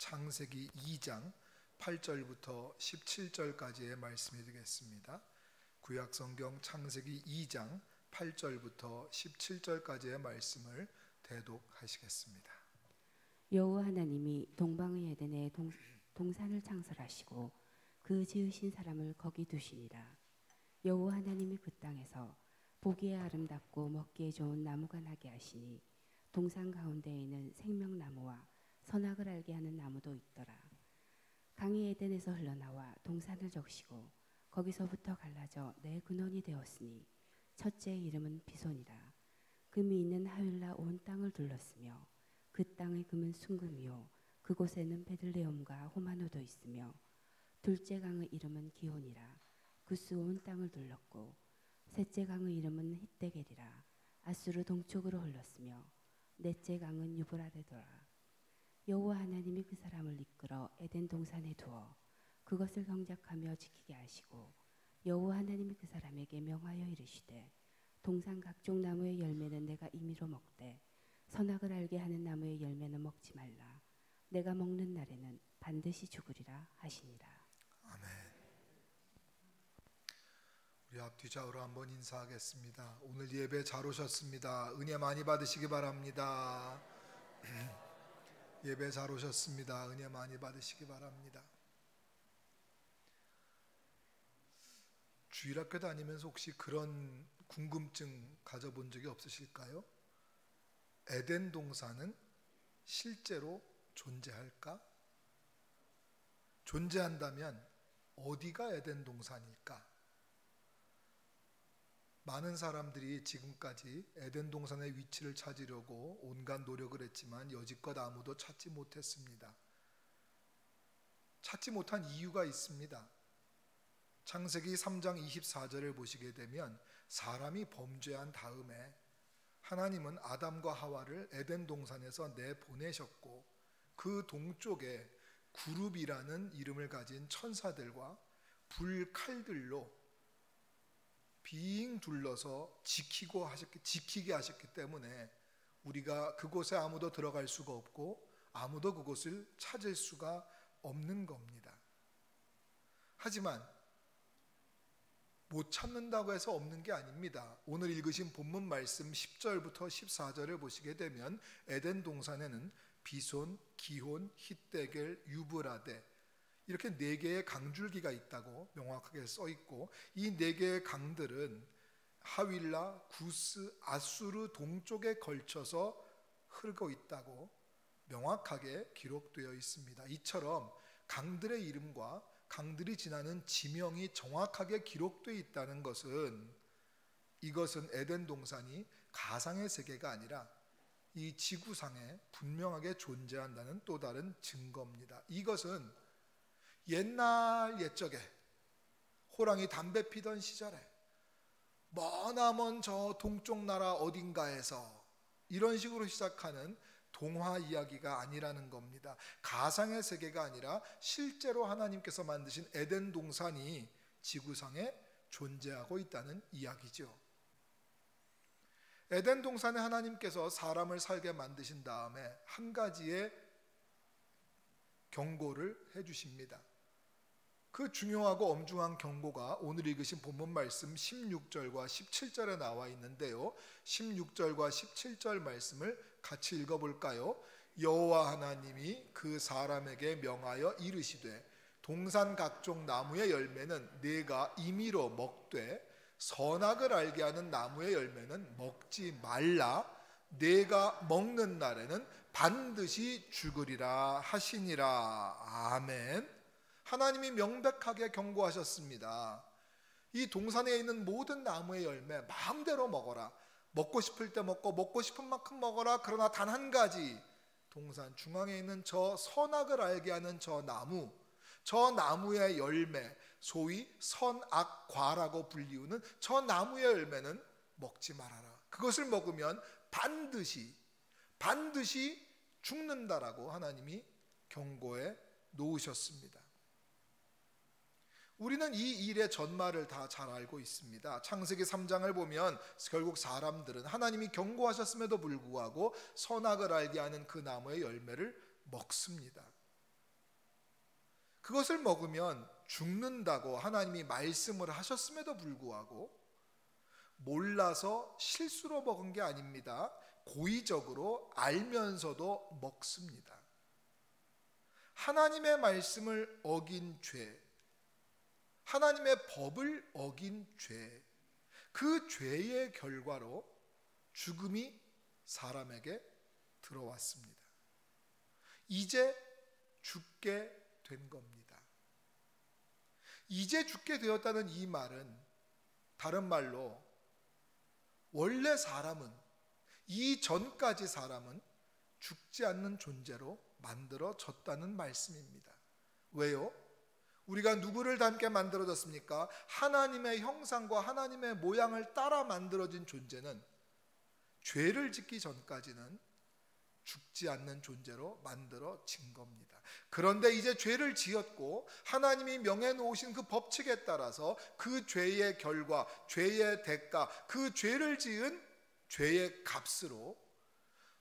창세기 2장 8절부터 17절까지의 말씀이 되겠습니다. 구약성경 창세기 2장 8절부터 17절까지의 말씀을 대독하시겠습니다. 여호와 하나님이 동방의 에덴에 동산을 창설하시고 그 지으신 사람을 거기 두시니라. 여호와 하나님이 그 땅에서 보기에 아름답고 먹기에 좋은 나무가 나게 하시니 동산 가운데에는 생명나무와 선악을 알게 하는 나무도 있더라. 강이 에덴에서 흘러나와 동산을 적시고 거기서부터 갈라져 네 근원이 되었으니 첫째의 이름은 비손이라. 금이 있는 하윌라 온 땅을 둘렀으며 그 땅의 금은 순금이요 그곳에는 베들레헴과 호마노도 있으며 둘째 강의 이름은 기혼이라. 구스 온 땅을 둘렀고 셋째 강의 이름은 hit데겔이라. 아수르 동쪽으로 흘렀으며 넷째 강은 유브라데더라. 여호와 하나님이 그 사람을 이끌어 에덴 동산에 두어 그것을 경작하며 지키게 하시고 여호와 하나님이 그 사람에게 명하여 이르시되 동산 각종 나무의 열매는 내가 임의로 먹되 선악을 알게 하는 나무의 열매는 먹지 말라. 내가 먹는 날에는 반드시 죽으리라 하시니라. 아멘. 우리 앞뒤 좌우로 한번 인사하겠습니다. 오늘 예배 잘 오셨습니다. 은혜 많이 받으시기 바랍니다. 예배 잘 오셨습니다. 은혜 많이 받으시기 바랍니다. 주일학교 다니면서 혹시 그런 궁금증 가져본 적이 없으실까요? 에덴 동산은 실제로 존재할까? 존재한다면 어디가 에덴 동산일까? 많은 사람들이 지금까지 에덴 동산의 위치를 찾으려고 온갖 노력을 했지만 여지껏 아무도 찾지 못했습니다. 찾지 못한 이유가 있습니다. 창세기 3장 24절을 보시게 되면 사람이 범죄한 다음에 하나님은 아담과 하와를 에덴 동산에서 내보내셨고 그 동쪽에 구룹이라는 이름을 가진 천사들과 불칼들로 빙 둘러서 지키게 하셨기 때문에 우리가 그곳에 아무도 들어갈 수가 없고 아무도 그곳을 찾을 수가 없는 겁니다. 하지만 못 찾는다고 해서 없는 게 아닙니다. 오늘 읽으신 본문 말씀 10절부터 14절을 보시게 되면 에덴 동산에는 비손, 기혼, hit데겔, 유브라데 이렇게 네 개의 강줄기가 있다고 명확하게 써 있고 이 네 개의 강들은 하윌라, 구스, 아수르 동쪽에 걸쳐서 흐르고 있다고 명확하게 기록되어 있습니다. 이처럼 강들의 이름과 강들이 지나는 지명이 정확하게 기록되어 있다는 것은 이것은 에덴 동산이 가상의 세계가 아니라 이 지구상에 분명하게 존재한다는 또 다른 증거입니다. 이것은 옛날 옛적에 호랑이 담배 피던 시절에 머나먼 저 동쪽 나라 어딘가에서 이런 식으로 시작하는 동화 이야기가 아니라는 겁니다. 가상의 세계가 아니라 실제로 하나님께서 만드신 에덴 동산이 지구상에 존재하고 있다는 이야기죠. 에덴 동산에 하나님께서 사람을 살게 만드신 다음에 한 가지의 경고를 해주십니다. 그 중요하고 엄중한 경고가 오늘 읽으신 본문 말씀 16절과 17절에 나와 있는데요. 16절과 17절 말씀을 같이 읽어볼까요? 여호와 하나님이 그 사람에게 명하여 이르시되 동산 각종 나무의 열매는 네가 임의로 먹되 선악을 알게 하는 나무의 열매는 먹지 말라. 네가 먹는 날에는 반드시 죽으리라 하시니라. 아멘. 하나님이 명백하게 경고하셨습니다. 이 동산에 있는 모든 나무의 열매 마음대로 먹어라. 먹고 싶을 때 먹고 먹고 싶은 만큼 먹어라. 그러나 단 한 가지, 동산 중앙에 있는 저 선악을 알게 하는 저 나무의 열매, 소위 선악과라고 불리우는 저 나무의 열매는 먹지 말아라. 그것을 먹으면 반드시 죽는다라고 하나님이 경고해 놓으셨습니다. 우리는 이 일의 전말을 다 잘 알고 있습니다. 창세기 3장을 보면 결국 사람들은 하나님이 경고하셨음에도 불구하고 선악을 알게 하는 그 나무의 열매를 먹습니다. 그것을 먹으면 죽는다고 하나님이 말씀을 하셨음에도 불구하고 몰라서 실수로 먹은 게 아닙니다. 고의적으로 알면서도 먹습니다. 하나님의 말씀을 어긴 죄, 하나님의 법을 어긴 죄, 그 죄의 결과로 죽음이 사람에게 들어왔습니다. 이제 죽게 된 겁니다. 이제 죽게 되었다는 이 말은 다른 말로 원래 사람은, 이 전까지 사람은 죽지 않는 존재로 만들어졌다는 말씀입니다. 왜요? 우리가 누구를 닮게 만들어졌습니까? 하나님의 형상과 하나님의 모양을 따라 만들어진 존재는 죄를 짓기 전까지는 죽지 않는 존재로 만들어진 겁니다. 그런데 이제 죄를 지었고 하나님이 명해놓으신 그 법칙에 따라서 그 죄의 결과, 죄의 대가, 그 죄를 지은 죄의 값으로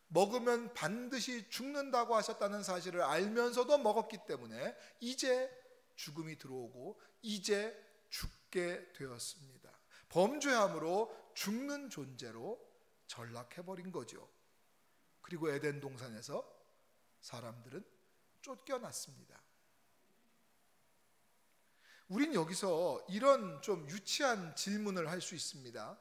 먹으면 반드시 죽는다고 하셨다는 사실을 알면서도 먹었기 때문에 이제 죽음이 들어오고 이제 죽게 되었습니다. 범죄함으로 죽는 존재로 전락해버린 거죠. 그리고 에덴 동산에서 사람들은 쫓겨났습니다. 우린 여기서 이런 좀 유치한 질문을 할 수 있습니다.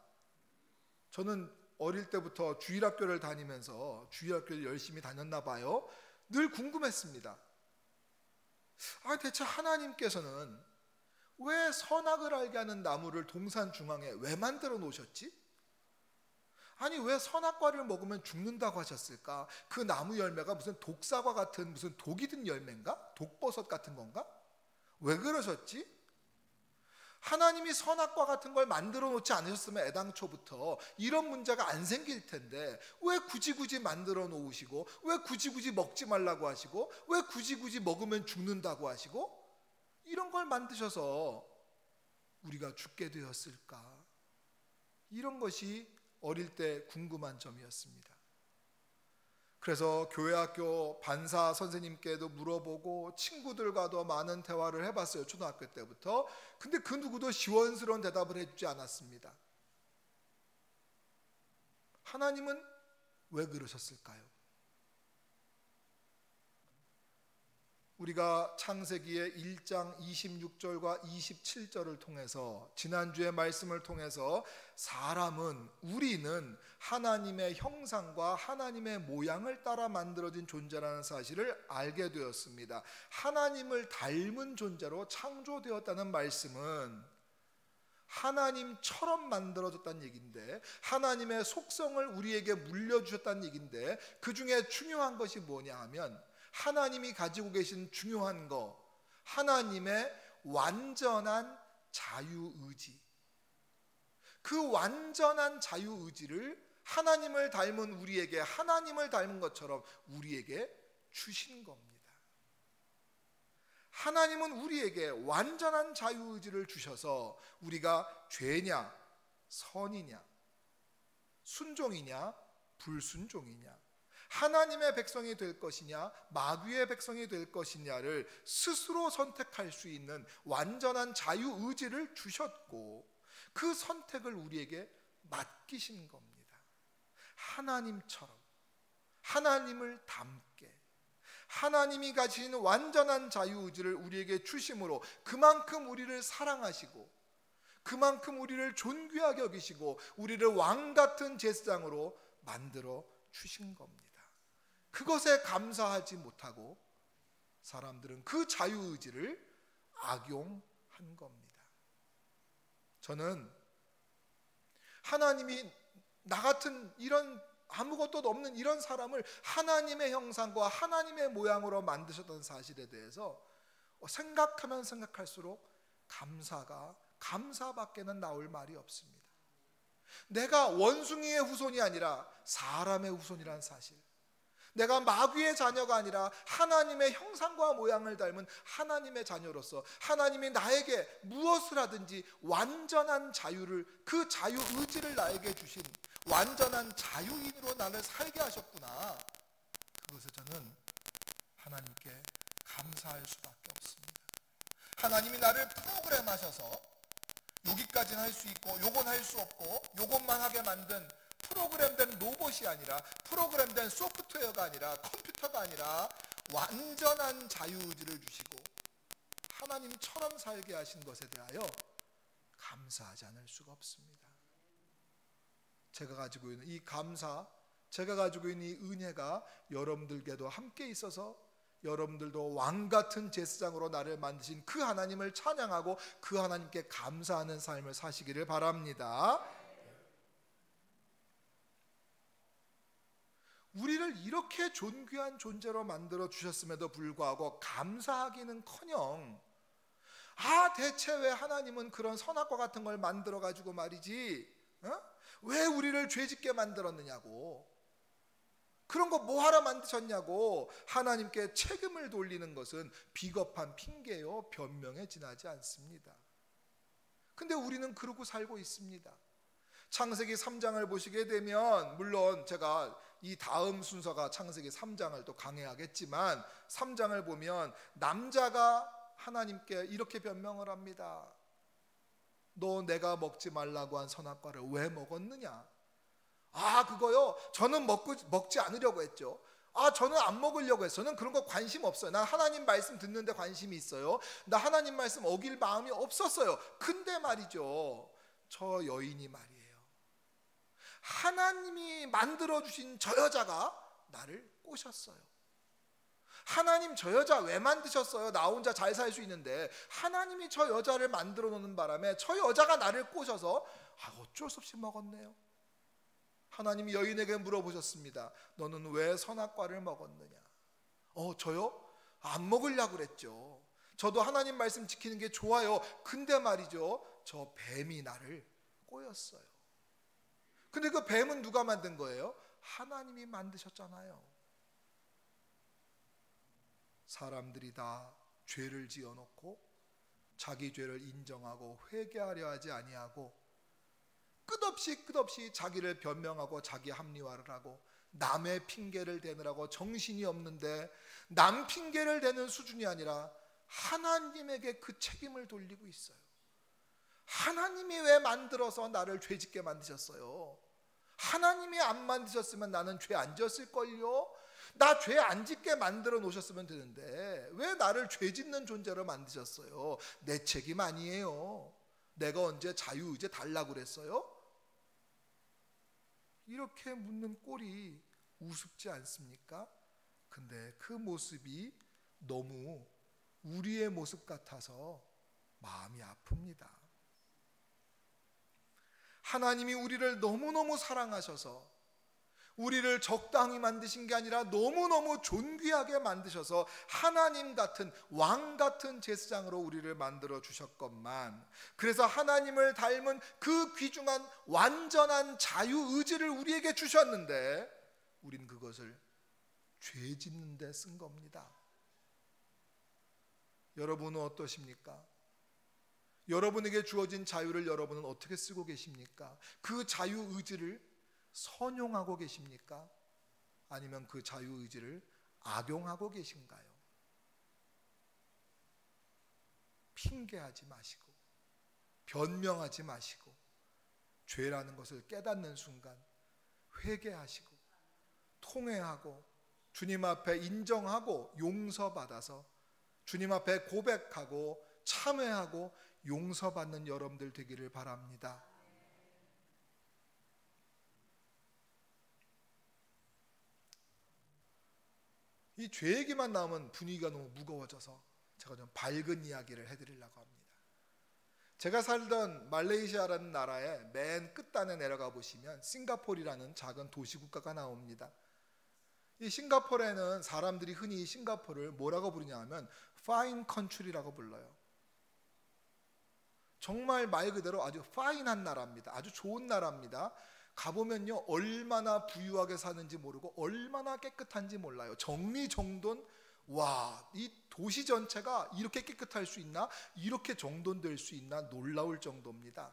저는 어릴 때부터 주일학교를 다니면서 주일학교를 열심히 다녔나 봐요. 늘 궁금했습니다. 대체 하나님께서는 왜 선악을 알게 하는 나무를 동산 중앙에 왜 만들어 놓으셨지? 아니 왜 선악과를 먹으면 죽는다고 하셨을까? 그 나무 열매가 무슨 독사과 같은 무슨 독이 든 열매인가? 독버섯 같은 건가? 왜 그러셨지? 하나님이 선악과 같은 걸 만들어 놓지 않으셨으면 애당초부터 이런 문제가 안 생길 텐데 왜 굳이 만들어 놓으시고 왜 굳이 먹지 말라고 하시고 왜 굳이 먹으면 죽는다고 하시고 이런 걸 만드셔서 우리가 죽게 되었을까? 이런 것이 어릴 때 궁금한 점이었습니다. 그래서 교회학교 반사 선생님께도 물어보고 친구들과도 많은 대화를 해봤어요. 초등학교 때부터. 근데 그 누구도 시원스러운 대답을 해주지 않았습니다. 하나님은 왜 그러셨을까요? 우리가 창세기의 1장 26절과 27절을 통해서 지난주의 말씀을 통해서 우리는 하나님의 형상과 하나님의 모양을 따라 만들어진 존재라는 사실을 알게 되었습니다. 하나님을 닮은 존재로 창조되었다는 말씀은 하나님처럼 만들어졌다는 얘기인데 하나님의 속성을 우리에게 물려주셨다는 얘기인데 그 중에 중요한 것이 뭐냐 하면 하나님이 가지고 계신 중요한 거, 하나님의 완전한 자유의지. 그 완전한 자유의지를 하나님을 닮은 우리에게, 하나님을 닮은 것처럼 우리에게 주신 겁니다. 하나님은 우리에게 완전한 자유의지를 주셔서 우리가 죄냐, 선이냐, 순종이냐, 불순종이냐, 하나님의 백성이 될 것이냐 마귀의 백성이 될 것이냐를 스스로 선택할 수 있는 완전한 자유의지를 주셨고 그 선택을 우리에게 맡기신 겁니다. 하나님처럼 하나님을 닮게 하나님이 가지신 완전한 자유의지를 우리에게 주심으로 그만큼 우리를 사랑하시고 그만큼 우리를 존귀하게 여기시고 우리를 왕같은 제사장으로 만들어 주신 겁니다. 그것에 감사하지 못하고 사람들은 그 자유의지를 악용한 겁니다. 저는 하나님이 나 같은 이런 아무것도 없는 이런 사람을 하나님의 형상과 하나님의 모양으로 만드셨다는 사실에 대해서 생각하면 생각할수록 감사밖에는 나올 말이 없습니다. 내가 원숭이의 후손이 아니라 사람의 후손이라는 사실, 내가 마귀의 자녀가 아니라 하나님의 형상과 모양을 닮은 하나님의 자녀로서 하나님이 나에게 무엇을 하든지 완전한 자유를, 그 자유의지를 나에게 주신 완전한 자유인으로 나를 살게 하셨구나. 그것을 저는 하나님께 감사할 수밖에 없습니다. 하나님이 나를 프로그램하셔서 여기까지는 할 수 있고 요건 할 수 없고 요것만 하게 만든 프로그램된 로봇이 아니라, 프로그램된 소프트웨어가 아니라, 컴퓨터가 아니라 완전한 자유의지를 주시고 하나님처럼 살게 하신 것에 대하여 감사하지 않을 수가 없습니다. 제가 가지고 있는 이 감사, 제가 가지고 있는 이 은혜가 여러분들께도 함께 있어서 여러분들도 왕같은 제사장으로 나를 만드신 그 하나님을 찬양하고 그 하나님께 감사하는 삶을 사시기를 바랍니다. 우리를 이렇게 존귀한 존재로 만들어 주셨음에도 불구하고 감사하기는커녕 대체 왜 하나님은 그런 선악과 같은 걸 만들어 가지고 말이지, 왜 우리를 죄짓게 만들었느냐고, 그런 거 뭐하러 만드셨냐고 하나님께 책임을 돌리는 것은 비겁한 핑계요 변명에 지나지 않습니다. 근데 우리는 그러고 살고 있습니다. 창세기 3장을 보시게 되면, 물론 제가 이 다음 순서가 창세기 3장을 또 강해하겠지만 3장을 보면 남자가 하나님께 이렇게 변명을 합니다. 너 내가 먹지 말라고 한 선악과를 왜 먹었느냐? 그거요, 저는 먹지 않으려고 했죠. 저는 안 먹으려고 했어요. 저는 그런 거 관심 없어요. 난 하나님 말씀 듣는데 관심이 있어요. 나 하나님 말씀 어길 마음이 없었어요. 근데 말이죠, 저 여인이 말이에요, 하나님이 만들어주신 저 여자가 나를 꼬셨어요. 하나님 저 여자 왜 만드셨어요? 나 혼자 잘 살 수 있는데 하나님이 저 여자를 만들어 놓는 바람에 저 여자가 나를 꼬셔서 어쩔 수 없이 먹었네요. 하나님이 여인에게 물어보셨습니다. 너는 왜 선악과를 먹었느냐? 저요? 안 먹으려고 그랬죠. 저도 하나님 말씀 지키는 게 좋아요. 근데 말이죠, 저 뱀이 나를 꼬였어요. 근데 그 뱀은 누가 만든 거예요? 하나님이 만드셨잖아요. 사람들이 다 죄를 지어놓고 자기 죄를 인정하고 회개하려 하지 아니하고 끝없이 자기를 변명하고 자기 합리화를 하고 남의 핑계를 대느라고 정신이 없는데, 남 핑계를 대는 수준이 아니라 하나님에게 그 책임을 돌리고 있어요. 하나님이 왜 만들어서 나를 죄짓게 만드셨어요? 하나님이 안 만드셨으면 나는 죄 안 지었을걸요? 나 죄 안 짓게 만들어 놓으셨으면 되는데 왜 나를 죄 짓는 존재로 만드셨어요? 내 책임 아니에요. 내가 언제 자유의지 달라고 그랬어요? 이렇게 묻는 꼴이 우습지 않습니까? 근데 그 모습이 너무 우리의 모습 같아서 마음이 아픕니다. 하나님이 우리를 너무너무 사랑하셔서 우리를 적당히 만드신 게 아니라 너무너무 존귀하게 만드셔서 하나님 같은, 왕 같은 제사장으로 우리를 만들어 주셨건만, 그래서 하나님을 닮은 그 귀중한 완전한 자유의지를 우리에게 주셨는데 우린 그것을 죄 짓는 데 쓴 겁니다. 여러분은 어떠십니까? 여러분에게 주어진 자유를 여러분은 어떻게 쓰고 계십니까? 그 자유의지를 선용하고 계십니까? 아니면 그 자유의지를 악용하고 계신가요? 핑계하지 마시고 변명하지 마시고 죄라는 것을 깨닫는 순간 회개하시고 통회하고 주님 앞에 인정하고 용서받아서 주님 앞에 고백하고 참회하고 용서받는 여러분들 되기를 바랍니다. 이 죄 얘기만 나오면 분위기가 너무 무거워져서 제가 좀 밝은 이야기를 해드리려고 합니다. 제가 살던 말레이시아라는 나라의 맨 끝단에 내려가 보시면 싱가포르라는 작은 도시국가가 나옵니다. 이 싱가포르에는 사람들이 흔히 싱가포르를 뭐라고 부르냐 하면 파인 컨트리라고 불러요. 정말 말 그대로 아주 파인한 나라입니다. 아주 좋은 나라입니다. 가보면요, 얼마나 부유하게 사는지 모르고 얼마나 깨끗한지 몰라요. 정리정돈, 이 도시 전체가 이렇게 깨끗할 수 있나? 이렇게 정돈될 수 있나? 놀라울 정도입니다.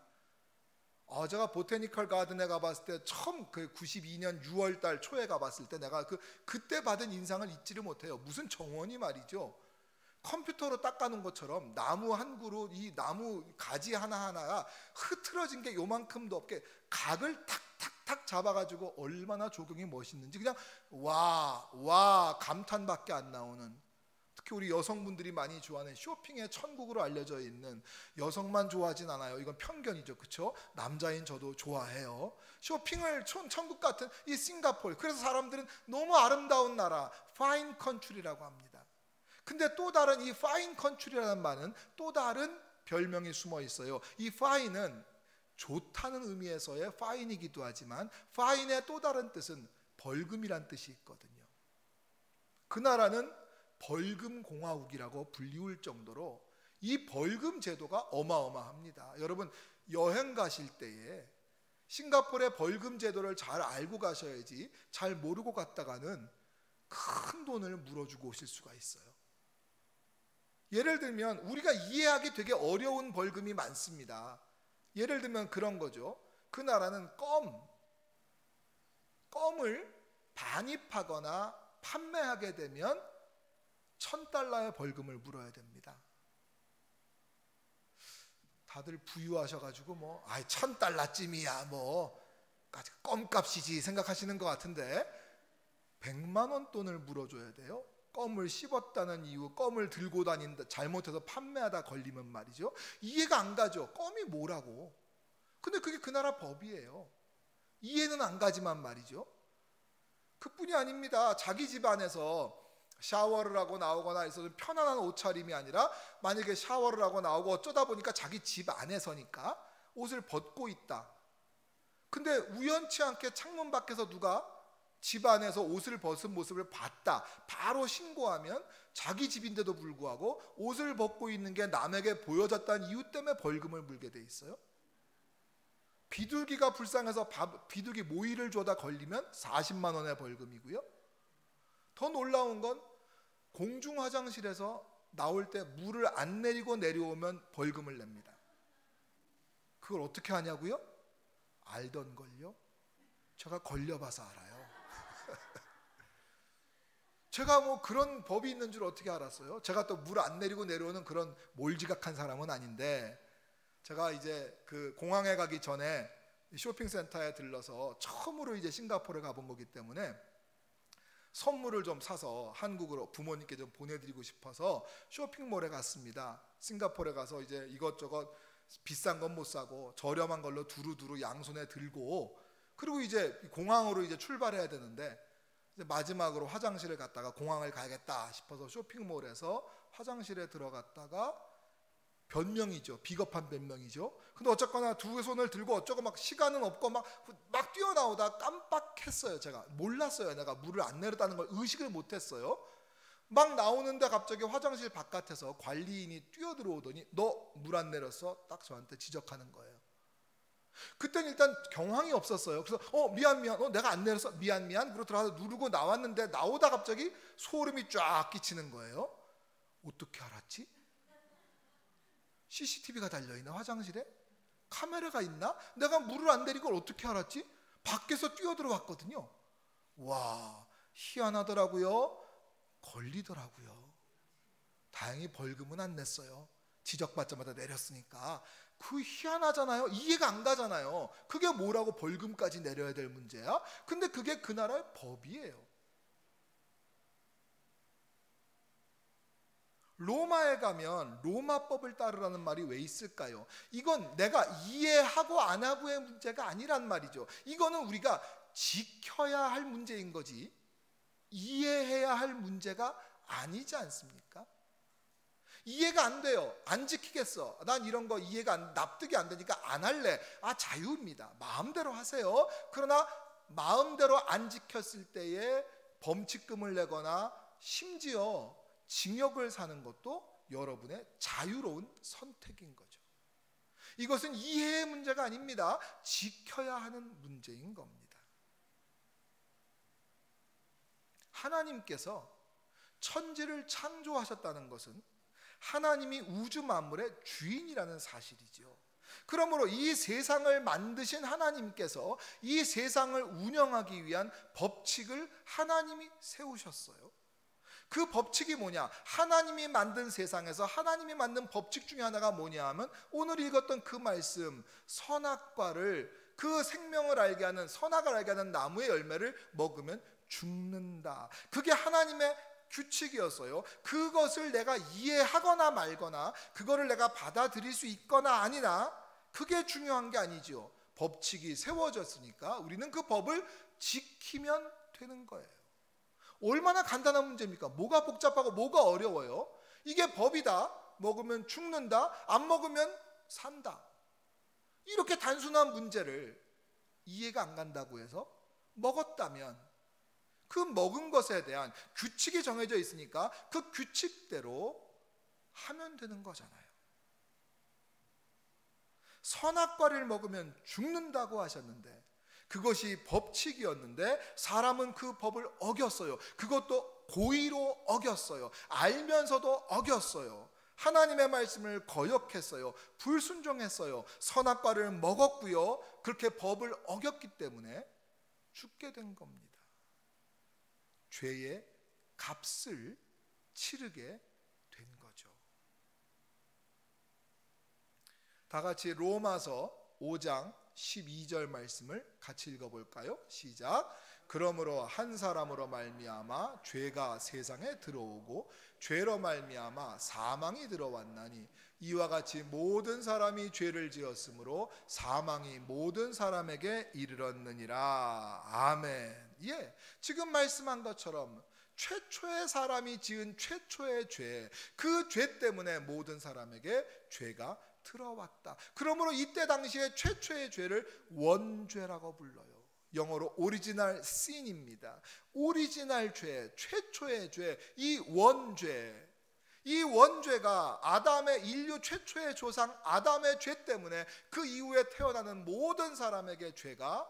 제가 보테니컬 가든에 가봤을 때 처음 그 92년 6월 초에 가봤을 때 내가 그때 받은 인상을 잊지를 못해요. 무슨 정원이 말이죠, 컴퓨터로 닦아놓은 것처럼 나무 한 그루, 이 나무 가지 하나하나가 흐트러진 게 요만큼도 없게 각을 탁탁탁 잡아가지고 얼마나 조경이 멋있는지 그냥 와 감탄밖에 안 나오는, 특히 우리 여성분들이 많이 좋아하는 쇼핑의 천국으로 알려져 있는, 여성만 좋아하진 않아요. 이건 편견이죠, 그렇죠? 남자인 저도 좋아해요. 쇼핑을 천국 같은 이 싱가포르, 그래서 사람들은 너무 아름다운 나라, 파인 컨트리라고 합니다. 근데 또 다른 이 파인 컨트리라는 말은 또 다른 별명이 숨어 있어요. 이 파인은 좋다는 의미에서의 파인이기도 하지만 파인의 또 다른 뜻은 벌금이란 뜻이 있거든요. 그 나라는 벌금 공화국이라고 불리울 정도로 이 벌금 제도가 어마어마합니다. 여러분 여행 가실 때에 싱가포르의 벌금 제도를 잘 알고 가셔야지, 잘 모르고 갔다가는 큰 돈을 물어주고 오실 수가 있어요. 예를 들면 우리가 이해하기 되게 어려운 벌금이 많습니다. 예를 들면 그런 거죠. 그 나라는 껌을 반입하거나 판매하게 되면 $1,000의 벌금을 물어야 됩니다. 다들 부유하셔가지고 뭐 $1,000쯤이야 뭐 껌값이지 생각하시는 것 같은데 100만 원 돈을 물어줘야 돼요. 껌을 씹었다는 이유, 껌을 들고 다닌다, 잘못해서 판매하다 걸리면 말이죠. 이해가 안 가죠. 껌이 뭐라고. 근데 그게 그 나라 법이에요. 이해는 안 가지만 말이죠. 그뿐이 아닙니다. 자기 집안에서 샤워를 하고 나오거나 해서 편안한 옷차림이 아니라 만약에 샤워를 하고 나오고 어쩌다 보니까 자기 집 안에서니까 옷을 벗고 있다. 근데 우연치 않게 창문 밖에서 누가 집 안에서 옷을 벗은 모습을 봤다. 바로 신고하면 자기 집인데도 불구하고 옷을 벗고 있는 게 남에게 보여졌다는 이유 때문에 벌금을 물게 돼 있어요. 비둘기가 불쌍해서 비둘기 모이를 줘다 걸리면 40만 원의 벌금이고요. 더 놀라운 건 공중 화장실에서 나올 때 물을 안 내리고 내려오면 벌금을 냅니다. 그걸 어떻게 하냐고요? 알던걸요? 제가 걸려봐서 알아요. 제가 뭐 그런 법이 있는 줄 어떻게 알았어요? 제가 또 물 안 내리고 내려오는 그런 몰지각한 사람은 아닌데, 제가 이제 그 공항에 가기 전에 쇼핑센터에 들러서 처음으로 이제 싱가포르에 가본 거기 때문에 선물을 좀 사서 한국으로 부모님께 좀 보내드리고 싶어서 쇼핑몰에 갔습니다. 싱가포르에 가서 이제 이것저것 비싼 건 못 사고 저렴한 걸로 두루두루 양손에 들고, 그리고 이제 공항으로 이제 출발해야 되는데 이제 마지막으로 화장실에 갔다가 공항을 가야겠다 싶어서 쇼핑몰에서 화장실에 들어갔다가 변명이죠. 비겁한 변명이죠. 근데 어쨌거나 두 손을 들고 어쩌고 막 시간은 없고 막 뛰어나오다 깜빡했어요. 제가 몰랐어요. 내가 물을 안 내렸다는 걸 의식을 못했어요. 막 나오는데 갑자기 화장실 바깥에서 관리인이 뛰어들어오더니 너 물 안 내렸어? 딱 저한테 지적하는 거예요. 그때는 일단 경황이 없었어요. 그래서 미안 내가 안 내렸어, 미안 그러고 들어가서 누르고 나왔는데 나오다 갑자기 소름이 쫙 끼치는 거예요. 어떻게 알았지? CCTV가 달려있나 화장실에? 카메라가 있나? 내가 물을 안 내린 걸 어떻게 알았지? 밖에서 뛰어들어왔거든요. 와, 희한하더라고요. 걸리더라고요. 다행히 벌금은 안 냈어요. 지적받자마자 내렸으니까. 그 희한하잖아요. 이해가 안 가잖아요. 그게 뭐라고 벌금까지 내려야 될 문제야? 근데 그게 그 나라의 법이에요. 로마에 가면 로마법을 따르라는 말이 왜 있을까요? 이건 내가 이해하고 안 하고의 문제가 아니란 말이죠. 이거는 우리가 지켜야 할 문제인 거지 이해해야 할 문제가 아니지 않습니까? 이해가 안 돼요. 안 지키겠어. 난 이런 거 납득이 안 되니까 안 할래. 자유입니다. 마음대로 하세요. 그러나 마음대로 안 지켰을 때에 범칙금을 내거나 심지어 징역을 사는 것도 여러분의 자유로운 선택인 거죠. 이것은 이해의 문제가 아닙니다. 지켜야 하는 문제인 겁니다. 하나님께서 천지를 창조하셨다는 것은 하나님이 우주 만물의 주인이라는 사실이죠. 그러므로 이 세상을 만드신 하나님께서 이 세상을 운영하기 위한 법칙을 하나님이 세우셨어요. 그 법칙이 뭐냐? 하나님이 만든 세상에서 하나님이 만든 법칙 중에 하나가 뭐냐 하면 오늘 읽었던 그 말씀, 선악과를, 그 생명을 알게 하는, 선악을 알게 하는 나무의 열매를 먹으면 죽는다. 그게 하나님의 규칙이었어요. 그것을 내가 이해하거나 말거나 그거를 내가 받아들일 수 있거나 아니나 그게 중요한 게 아니죠. 법칙이 세워졌으니까 우리는 그 법을 지키면 되는 거예요. 얼마나 간단한 문제입니까? 뭐가 복잡하고 뭐가 어려워요? 이게 법이다. 먹으면 죽는다. 안 먹으면 산다. 이렇게 단순한 문제를 이해가 안 간다고 해서 먹었다면 그 먹은 것에 대한 규칙이 정해져 있으니까 그 규칙대로 하면 되는 거잖아요. 선악과를 먹으면 죽는다고 하셨는데 그것이 법칙이었는데 사람은 그 법을 어겼어요. 그것도 고의로 어겼어요. 알면서도 어겼어요. 하나님의 말씀을 거역했어요. 불순종했어요. 선악과를 먹었고요. 그렇게 법을 어겼기 때문에 죽게 된 겁니다. 죄의 값을 치르게 된 거죠. 다 같이 로마서 5장 12절 말씀을 같이 읽어볼까요? 시작. 그러므로 한 사람으로 말미암아 죄가 세상에 들어오고 죄로 말미암아 사망이 들어왔나니 이와 같이 모든 사람이 죄를 지었으므로 사망이 모든 사람에게 이르렀느니라. 아멘. 예, 지금 말씀한 것처럼 최초의 사람이 지은 최초의 죄, 그 죄 때문에 모든 사람에게 죄가 들어왔다. 그러므로 이때 당시에 최초의 죄를 원죄라고 불러요. 영어로 오리지널 신입니다. 오리지널 죄, 최초의 죄, 이 원죄. 이 원죄가 아담의 인류 최초의 조상 아담의 죄 때문에 그 이후에 태어나는 모든 사람에게 죄가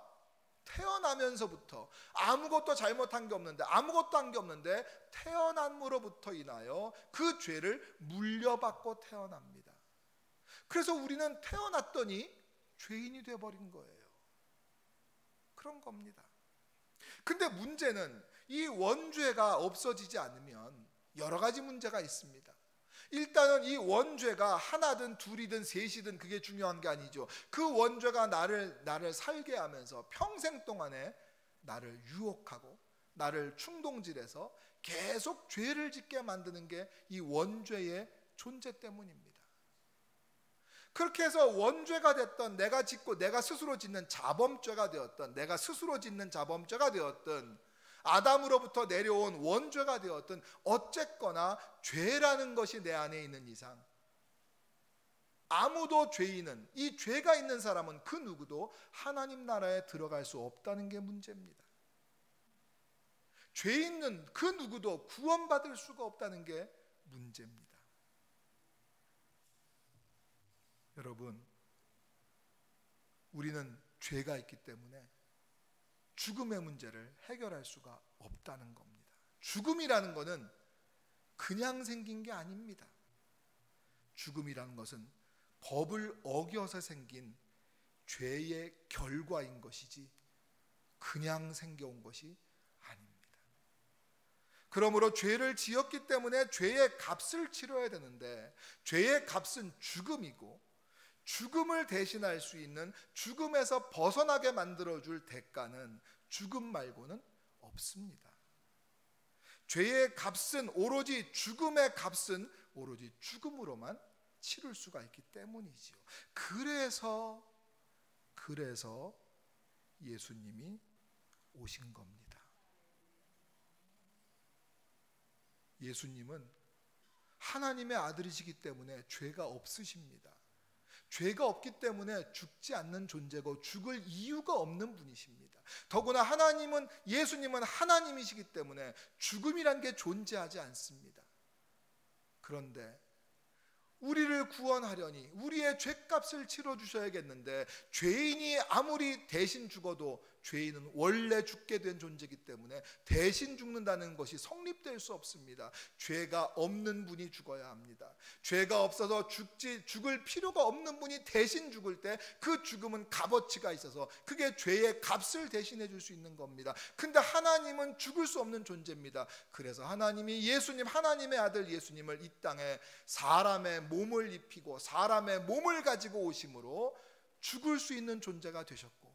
태어나면서부터 아무것도 잘못한 게 없는데 아무것도 한 게 없는데 태어남으로부터 인하여 그 죄를 물려받고 태어납니다. 그래서 우리는 태어났더니 죄인이 되어버린 거예요. 그런 겁니다. 근데 문제는 이 원죄가 없어지지 않으면 여러 가지 문제가 있습니다. 일단은 이 원죄가 하나든 둘이든 셋이든 그게 중요한 게 아니죠. 그 원죄가 나를 살게 하면서 평생 동안에 나를 유혹하고 나를 충동질해서 계속 죄를 짓게 만드는 게 이 원죄의 존재 때문입니다. 그렇게 해서 원죄가 됐던 내가 짓고 내가 스스로 짓는 자범죄가 되었던 내가 스스로 짓는 자범죄가 되었던 아담으로부터 내려온 원죄가 되었던 어쨌거나 죄라는 것이 내 안에 있는 이상 아무도 죄인은 이 죄가 있는 사람은 그 누구도 하나님 나라에 들어갈 수 없다는 게 문제입니다. 죄 있는 그 누구도 구원받을 수가 없다는 게 문제입니다. 여러분, 우리는 죄가 있기 때문에 죽음의 문제를 해결할 수가 없다는 겁니다. 죽음이라는 것은 그냥 생긴 게 아닙니다. 죽음이라는 것은 법을 어겨서 생긴 죄의 결과인 것이지 그냥 생겨온 것이 아닙니다. 그러므로 죄를 지었기 때문에 죄의 값을 치러야 되는데 죄의 값은 죽음이고 죽음을 대신할 수 있는 죽음에서 벗어나게 만들어줄 대가는 죽음 말고는 없습니다. 죄의 값은 오로지 죽음의 값은 오로지 죽음으로만 치를 수가 있기 때문이지요. 그래서 예수님이 오신 겁니다. 예수님은 하나님의 아들이시기 때문에 죄가 없으십니다. 죄가 없기 때문에 죽지 않는 존재고 죽을 이유가 없는 분이십니다. 더구나 예수님은 하나님이시기 때문에 죽음이란 게 존재하지 않습니다. 그런데 우리를 구원하려니 우리의 죄값을 치러주셔야겠는데 죄인이 아무리 대신 죽어도 죄인은 원래 죽게 된 존재이기 때문에 대신 죽는다는 것이 성립될 수 없습니다. 죄가 없는 분이 죽어야 합니다. 죄가 없어서 죽을 필요가 없는 분이 대신 죽을 때 그 죽음은 값어치가 있어서 그게 죄의 값을 대신해 줄 수 있는 겁니다. 근데 하나님은 죽을 수 없는 존재입니다. 그래서 하나님이 예수님, 하나님의 아들 예수님을 이 땅에 사람의 몸을 입히고 사람의 몸을 가지고 오심으로 죽을 수 있는 존재가 되셨고,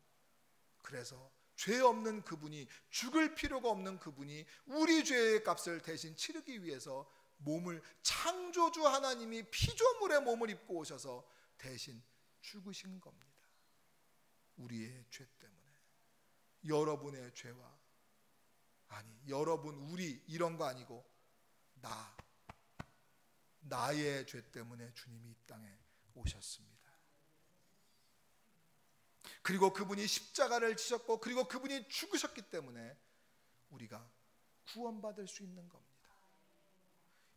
그래서 죄 없는 그분이, 죽을 필요가 없는 그분이 우리 죄의 값을 대신 치르기 위해서 몸을, 창조주 하나님이 피조물의 몸을 입고 오셔서 대신 죽으신 겁니다. 우리의 죄 때문에. 여러분의 죄와, 아니 여러분, 우리, 이런 거 아니고 나의 죄 때문에 주님이 이 땅에 오셨습니다. 그리고 그분이 십자가를 지셨고, 그리고 그분이 죽으셨기 때문에 우리가 구원받을 수 있는 겁니다.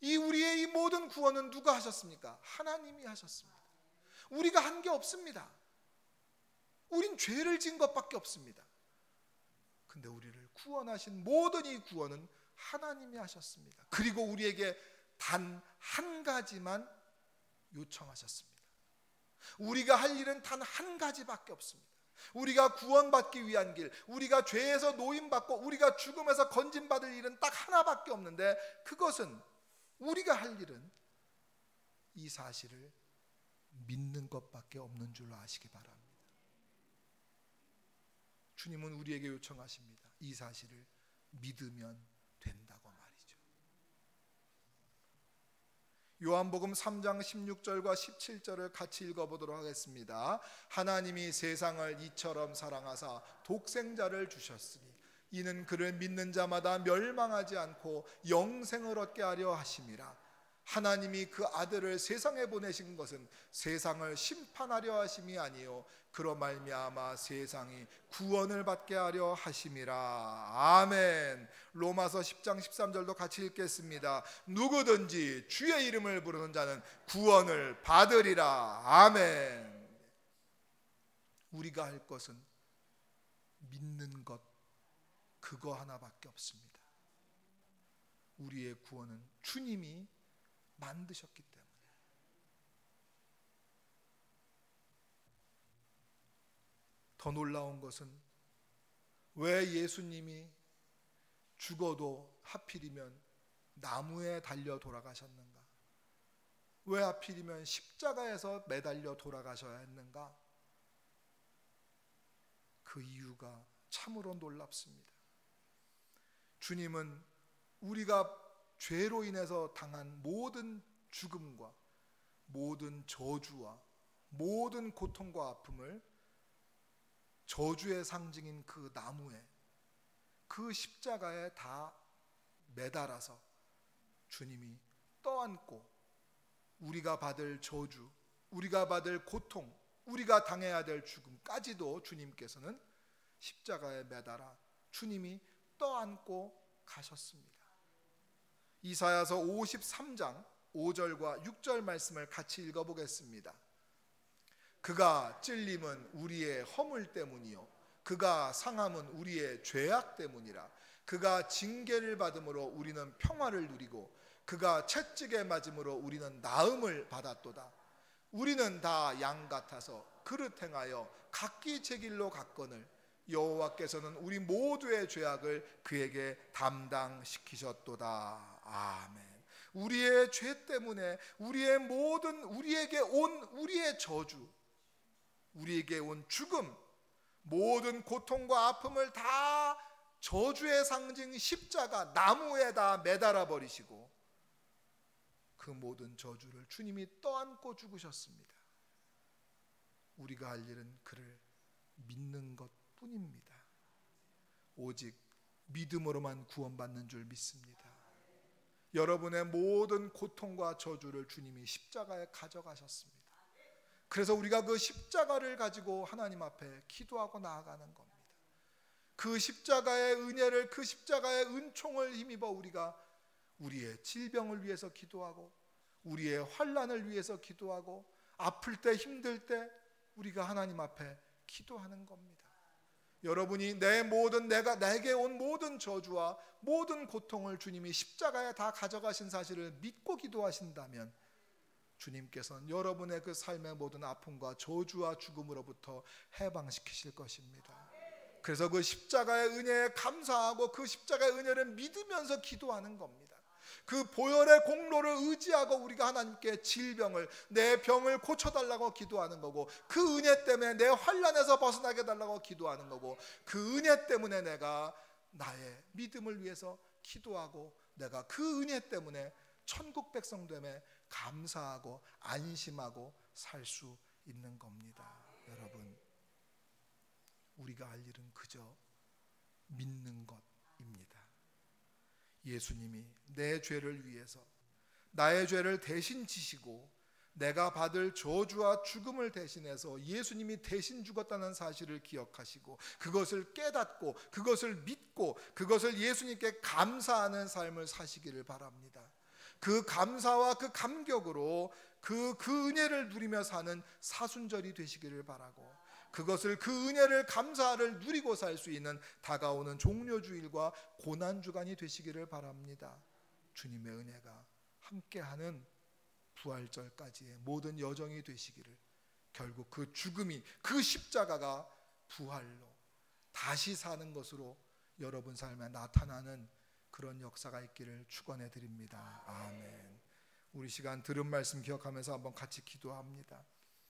우리의 이 모든 구원은 누가 하셨습니까? 하나님이 하셨습니다. 우리가 한 게 없습니다. 우린 죄를 지은 것밖에 없습니다. 근데 우리를 구원하신 모든 이 구원은 하나님이 하셨습니다. 그리고 우리에게 단 한 가지만 요청하셨습니다. 우리가 할 일은 단 한 가지밖에 없습니다. 우리가 구원받기 위한 길, 우리가 죄에서 노임받고 우리가 죽음에서 건진받을 일은 딱 하나밖에 없는데, 그것은, 우리가 할 일은 이 사실을 믿는 것밖에 없는 줄로 아시기 바랍니다. 주님은 우리에게 요청하십니다. 이 사실을 믿으면 된다고 말이죠. 요한복음 3장 16절과 17절을 같이 읽어보도록 하겠습니다. 하나님이 세상을 이처럼 사랑하사 독생자를 주셨으니 이는 그를 믿는 자마다 멸망하지 않고 영생을 얻게 하려 하심이라. 하나님이 그 아들을 세상에 보내신 것은 세상을 심판하려 하심이 아니요 그로 말미암아 세상이 구원을 받게 하려 하심이라. 아멘. 로마서 10장 13절도 같이 읽겠습니다. 누구든지 주의 이름을 부르는 자는 구원을 받으리라. 아멘. 우리가 할 것은 믿는 것, 그거 하나밖에 없습니다. 우리의 구원은 주님이 만드셨기 때문에. 더 놀라운 것은 왜 예수님이 죽어도 하필이면 나무에 달려 돌아가셨는가? 왜 하필이면 십자가에서 매달려 돌아가셔야 했는가? 그 이유가 참으로 놀랍습니다. 주님은 우리가 죄로 인해서 당한 모든 죽음과 모든 저주와 모든 고통과 아픔을 저주의 상징인 그 나무에, 그 십자가에 다 매달아서 주님이 떠안고 우리가 받을 저주, 우리가 받을 고통, 우리가 당해야 될 죽음까지도 주님께서는 십자가에 매달아 주님이 떠안고 가셨습니다. 이사야서 53장 5절과 6절 말씀을 같이 읽어보겠습니다. 그가 찔림은 우리의 허물 때문이요 그가 상함은 우리의 죄악 때문이라. 그가 징계를 받음으로 우리는 평화를 누리고 그가 채찍에 맞음으로 우리는 나음을 받았도다. 우리는 다 양 같아서 그릇 행하여 각기 제 길로 갔거늘 여호와께서는 우리 모두의 죄악을 그에게 담당시키셨도다. 아멘. 우리의 죄 때문에 우리의 모든, 우리에게 온 우리의 저주, 우리에게 온 죽음, 모든 고통과 아픔을 다 저주의 상징 십자가 나무에다 매달아 버리시고 그 모든 저주를 주님이 떠안고 죽으셨습니다. 우리가 할 일은 그를 믿는 것뿐입니다. 오직 믿음으로만 구원받는 줄 믿습니다. 여러분의 모든 고통과 저주를 주님이 십자가에 가져가셨습니다. 그래서 우리가 그 십자가를 가지고 하나님 앞에 기도하고 나아가는 겁니다. 그 십자가의 은혜를, 그 십자가의 은총을 힘입어 우리가 우리의 질병을 위해서 기도하고 우리의 환난을 위해서 기도하고 아플 때 힘들 때 우리가 하나님 앞에 기도하는 겁니다. 여러분이 내게 온 모든 저주와 모든 고통을 주님이 십자가에 다 가져가신 사실을 믿고 기도하신다면 주님께서는 여러분의 그 삶의 모든 아픔과 저주와 죽음으로부터 해방시키실 것입니다. 그래서 그 십자가의 은혜에 감사하고 그 십자가의 은혜를 믿으면서 기도하는 겁니다. 그 보혈의 공로를 의지하고 우리가 하나님께 질병을, 내 병을 고쳐달라고 기도하는 거고, 그 은혜 때문에 내 환난에서 벗어나게 해달라고 기도하는 거고, 그 은혜 때문에 내가 나의 믿음을 위해서 기도하고, 내가 그 은혜 때문에 천국 백성됨에 감사하고 안심하고 살 수 있는 겁니다. 여러분, 우리가 할 일은 그저 믿는 것입니다. 예수님이 내 죄를 위해서 나의 죄를 대신 지시고 내가 받을 저주와 죽음을 대신해서 예수님이 대신 죽었다는 사실을 기억하시고 그것을 깨닫고 그것을 믿고 그것을 예수님께 감사하는 삶을 사시기를 바랍니다. 그 감사와 그 감격으로 그 은혜를 누리며 사는 사순절이 되시기를 바라고, 그것을, 그 은혜를, 감사를 누리고 살 수 있는 다가오는 종료주일과 고난주간이 되시기를 바랍니다. 주님의 은혜가 함께하는 부활절까지의 모든 여정이 되시기를, 결국 그 죽음이, 그 십자가가 부활로 다시 사는 것으로 여러분 삶에 나타나는 그런 역사가 있기를 축원해 드립니다. 아멘. 우리 시간 들은 말씀 기억하면서 한번 같이 기도합니다.